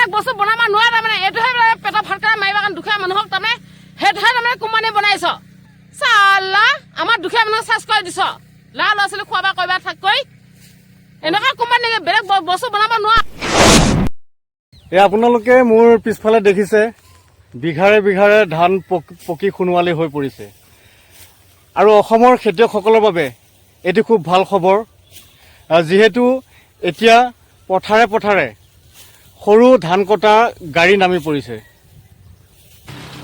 বেলেগ বস্তু বনাব নোৱাৰে তাৰমানে এইটোহে পেটৰ ভাতকেইটা মাৰিব কাৰণে দুখীয়া মানুহক তাৰমানে সেইটোহে তাৰমানে কোম্পানী বনাইছ চালা আমাৰ দুখীয়া মানুহক চাৰ্জ কৰি দিছ ল'ৰা ছোৱালী খোৱা কৰিবা থাকৈ এনেকুৱা কোম্পানী বেলেগ বস্তু বনাব নোৱাৰে। এই আপোনালোকে মোৰ পিছফালে দেখিছে বিঘাৰে বিঘাৰে ধান পকি সোণোৱালী হৈ পৰিছে আৰু অসমৰ খেতিয়কসকলৰ বাবে এটি খুব ভাল খবৰ যিহেতু এতিয়া পথাৰে পথাৰে সৰু ধান কটা গাড়ী নামি পৰিছে।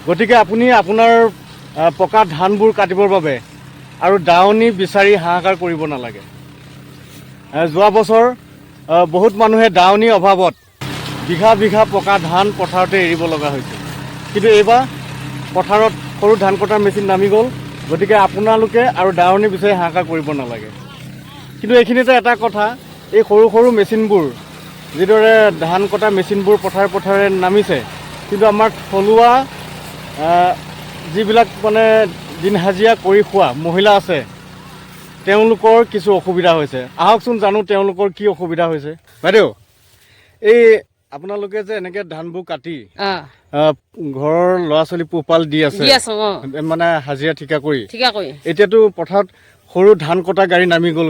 গতিকে আপুনি আপোনাৰ পকা ধানবোৰ কাটিবৰ বাবে আৰু দাৱনী বিচাৰি হাহাকাৰ কৰিব নালাগে। যোৱা বছৰ বহুত মানুহে দাৱনীৰ অভাৱত বিঘা বিঘা পকা ধান পথাৰতে এৰিব লগা হৈছিল, কিন্তু এইবাৰ পথাৰত সৰু ধান কটাৰ মেচিন নামি গ'ল। গতিকে আপোনালোকে আৰু দাৱনী বিচাৰি হাহাকাৰ কৰিব নালাগে। কিন্তু এইখিনিতে এটা কথা, এই সৰু সৰু মেচিনবোৰ যিদৰে ধান কটা মেচিনবোৰ পথাৰে পথাৰে নামিছে, কিন্তু আমাৰ থলুৱা যিবিলাক মানে দিন হাজিৰা কৰি খোৱা মহিলা আছে তেওঁলোকৰ কিছু অসুবিধা হৈছে। আহকচোন জানো তেওঁলোকৰ কি অসুবিধা হৈছে। বাইদেউ, এই আপোনালোকে যে এনেকে ধানবোৰ কাটি ঘৰৰ ল'ৰা ছোৱালী পোহপাল দি আছে মানে হাজিৰা ঠিকা কৰি, এতিয়াতো পথাৰত সৰু ধান কটা গাড়ী নামি গ'ল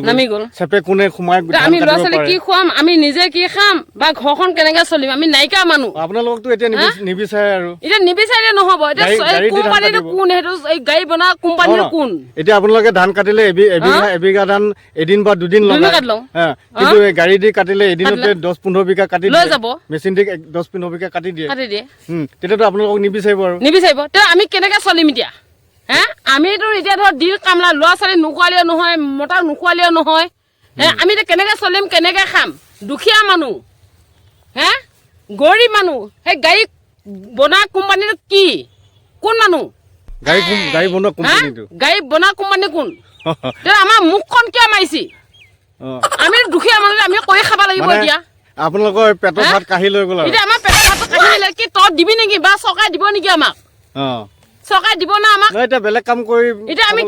চেপে কোনে সোমাই আমি ল'ৰা ছোৱালী কি খুৱাম, আমি নিজে কি খাম বা ঘৰখন কেনেকে চলিম, আমি নাইকা মানুহ। আপোনালোকতো এতিয়া নিবিচাৰে আৰু এতিয়া নিবিচাৰিলে নহ'ব। এতিয়া কোম্পানীটো কোন, সেইটো এই গাড়ী বনোৱা কোম্পানীটো কোন? এতিয়া আপোনালোকে ধান কাটিলে এবিঘা ধান এদিন বা দুদিন লগাই, কিন্তু গাড়ী দি কাটিলে এদিনতে 10-15 বিঘা কাটি লৈ যাব, মেচিন দি 10-15 বিঘা কাটি দিয়ে। তেতিয়াতো আপোনালোকক নিবিচাৰিব আৰু নিবিচাৰিব। আমি কেনেকে চলিম এতিয়া? আমিতো এতিয়া ধৰ দিল কামলা, ল'ৰা ছোৱালী নোখোৱালেও নহয়, মতা নোখোৱালেও নহয়। আমি এতিয়া কেনেকে চলিম, কেনেকে খাম? দুখীয়া মানুহ, গৰীব মানুহ। সেই গাড়ী বনোৱা কোম্পানীটো কি, কোন মানুহ? গাড়ী বনোৱা কোম্পানীটো কোন? আমাৰ মুখখন কিয় মাৰিছি? আমি দুখীয়া মানুহ, আমি কৰি খাব লাগিব। এতিয়া আপোনালোকৰ পেটৰ ভাত কাঢ়ি লৈ গ'ল। এতিয়া আমাৰ পেটৰ ভাত কাঢ়ি কি তই দিবি নেকি বা চৰকাৰে দিব নেকি আমাক? চৰকাৰে দিব না আমাক? এতিয়া বেলেগ কাম কৰি এতিয়া আমি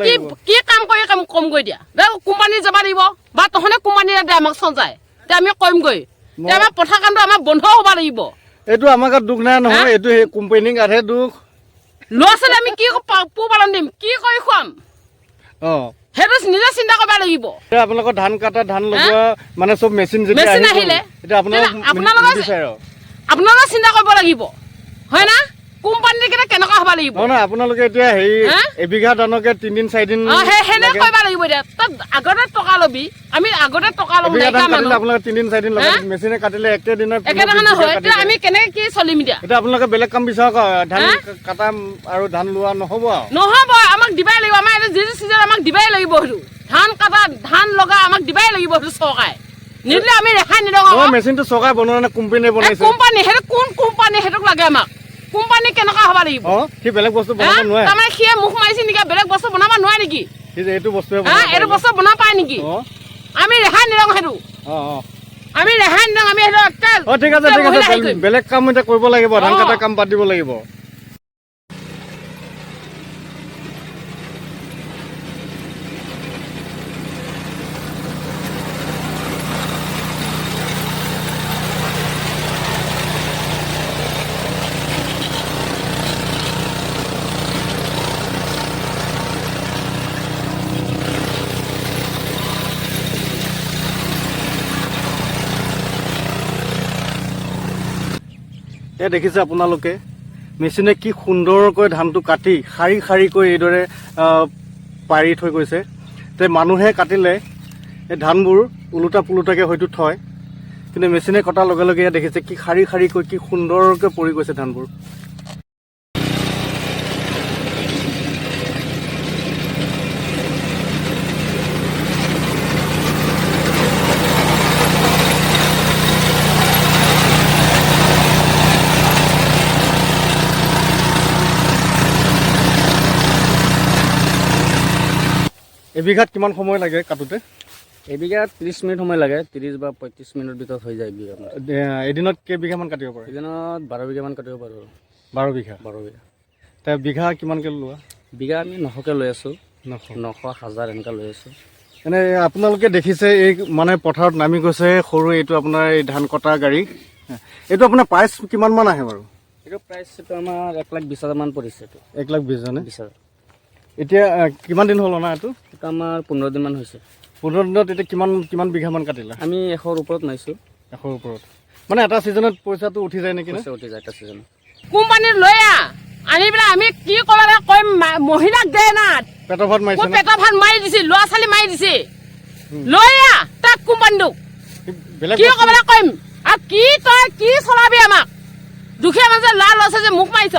কি কাম কৰি কম কৰি দিয়া কোম্পানী যাব লাগিব বা তহনে কোম্পানী আমাক চঞ্চায় এতিয়া আমি কৰিমগৈ। আমাৰ পথাৰ কামটো আমাৰ বন্ধ হ'ব লাগিব। এইটো আমাৰ গাত দুখ নাই নহয়, এইটো সেই কোম্পানীৰ গাতহে দুখ। ল'ৰা ছোৱালী আমি কি পোহপালন দিম, কি কৰি খুৱাম, সেইটো নিজে চিন্তা কৰিব লাগিব। আপোনালোকৰ ধান কাটা ধান লগোৱা মানে চব মেচিন আহিলে আপোনালোকে চিন্তা কৰিব লাগিব, হয় না? কোম্পানী কেনেকুৱা হ'ব লাগিব? আপোনালোকে এতিয়া হেৰি এবিঘা ধানকে 3-4 দিন সেনে কৰিব লাগিব। এতিয়া তই আগতে টকা ল'বি, আমি আগতে টকা ল'ম। আপোনালোকে 3-4 দিন লগাই মেচিনে কাটিলে একেদিনত আমি কেনেকে কি চলিম? এতিয়া আপোনালোকে বেলেগ কাম বিচাৰক, ধান কাটা আৰু ধান লোৱা নহ'ব নহ'ব। আমাক দিবাই লাগিব, আমাৰ এইটো যিটো চিজন আমাক দিবাই লাগিব। সেইটো ধান কাটা ধান লগা আমাক দিবাই লাগিব। সেইটো চৰকাৰে নিদিলে আমি ৰেহাই নিদিওঁ। মেচিনটো চৰকাৰে বনোৱা নে কোম্পানীয়ে বনাইছে? কোম্পানী, সেইটো কোন কোম্পানী? সেইটোক লাগে আমাক। কোম্পানী কেনেকুৱা হ'ব লাগিব? সি বেলেগ বস্তু বনাব নোৱাৰে। তাৰমানে সিয়ে মুখ মাৰিছে নেকি? বেলেগ বস্তু বনাব নোৱাৰে নেকি? এইটো বস্তু বনাব পায় নেকি? আমি ৰেহাই নিদিওঁ সেইটো। আমি ৰেহাই নিদিওঁ। আমি সেইটো ঠিক আছে, বেলেগ কাম এতিয়া কৰিব লাগিব, ধান কটা কাম বাদ দিব লাগিব। এয়া দেখিছে আপোনালোকে মেচিনে কি সুন্দৰকৈ ধানটো কাটি শাৰী শাৰীকৈ এইদৰে পাৰি থৈ গৈছে। মানুহে কাটিলে এই ধানবোৰ ওলোটা পোলোটাকৈ হয়তো থয়, কিন্তু মেচিনে কটাৰ লগে লগে এয়া দেখিছে কি শাৰী শাৰীকৈ কি সুন্দৰকৈ পৰি গৈছে ধানবোৰ। এবিঘাত কিমান সময় লাগে কাটোতে? এবিঘাত 30 মিনিট সময় লাগে, 30 বা 35 মিনিট ভিতৰত হৈ যায় এবিঘা। এদিনত কেইবিঘামান কাটিব পাৰে? এদিনত 12 বিঘামান কাটিব পাৰোঁ। 12 বিঘা? বিঘা কিমানকৈ লোৱা? বিঘা আমি 900কৈ লৈ আছোঁ, 900, 1000 এনেকৈ লৈ আছোঁ। আপোনালোকে দেখিছে এই মানে পথাৰত নামি গৈছে সৰু এইটো আপোনাৰ এই ধান কটা গাড়ী, এইটো আপোনাৰ প্ৰাইচ কিমান মান আহে বাৰু? এইটো প্ৰাইচটো আমাৰ 1,20,000 মান পৰিছে। এইটো 1,20,000 নে? 20,000। এতিয়া কিমান দিন হ'ল অনা এইটো? এইটো আমাৰ 15 দিন মান হৈছে। 15 দিনত এতিয়া কিমান বিঘামান কাটিলা? আমি 100ৰ ওপৰত মাৰিছোঁ। 100ৰ ওপৰত। মানে এটা ছিজনত পইচাটো উঠি যায় নেকি? পইচা উঠি যায় এটা ছিজনত। কোম্পানীত লৈ আনি পেলাই আমি কি কৰিব লাগে কৰিম, মহিলাক দে না পেটৰ ভাত মাৰিছে নে? পেটৰ ভাত মাৰি দিছে, ল'ৰা ছোৱালী মাৰি দিছে। লৈ তাক কোম্পানীটোক বেলেগ কি কৰিব লাগে কৰিম। আৰু কি তই কি চলাবি আমাক? দুখীয়া মানুহে ল'ৰা ছোৱালী যে মুখ মাৰিছ।